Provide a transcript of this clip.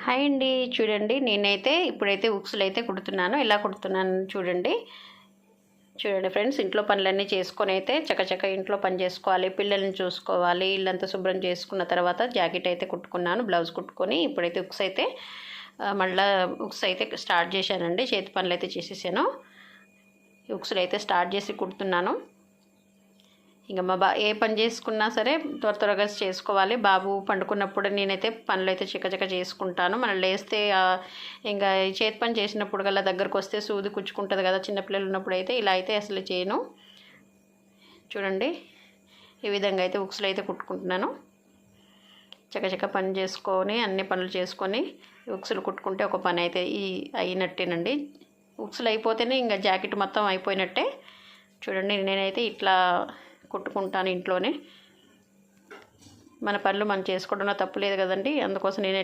Hi అండి. చూడండి, నేనైతే ఇప్పుడైతే ఉక్సులు అయితే కుడుతున్నాను. ఎలా కుడుతున్నాను చూడండి. చూడండి ఫ్రెండ్స్, ఇంట్లో పనులన్నీ చేసుకొని అయితే చకచక ఇంట్లో పని చేసుకోవాలి, పిల్లల్ని చూసుకోవాలి. ఇల్లంతా శుభ్రం చేసుకున్న తర్వాత జాకెట్ అయితే కుట్టుకున్నాను, బ్లౌజ్ కుట్టుకొని ఇప్పుడైతే ఉక్స్ అయితే మళ్ళీ ఉక్స్ అయితే స్టార్ట్ చేశానండి. చేతి పనులు అయితే చేసేసాను. ఉక్సులు అయితే స్టార్ట్ చేసి కుడుతున్నాను. ఇంకా మా ఏ పని చేసుకున్నా సరే త్వరగా చేసుకోవాలి. బాబు పండుకున్నప్పుడు నేనైతే పనులు అయితే చిక్కచక్క చేసుకుంటాను. మనం లేస్తే ఇంకా చేతి పని చేసినప్పుడు కల్లా దగ్గరకు వస్తే సూది కుచ్చుకుంటుంది కదా, చిన్నపిల్లలు ఉన్నప్పుడు అయితే ఇలా అయితే అసలు చేయను. చూడండి, ఈ విధంగా అయితే ఉక్సులు అయితే కుట్టుకుంటున్నాను. చక్కచక్క పని చేసుకొని అన్ని పనులు చేసుకొని ఉక్సులు కుట్టుకుంటే ఒక పని అయితే అయినట్టేనండి. ఉక్సులు అయిపోతేనే ఇంకా జాకెట్ మొత్తం అయిపోయినట్టే. చూడండి, నేనైతే ఇట్లా కుట్టుకుంటాను ఇంట్లోనే. మన పనులు మనం చేసుకోవడంలో తప్పు లేదు కదండి. అందుకోసం నేను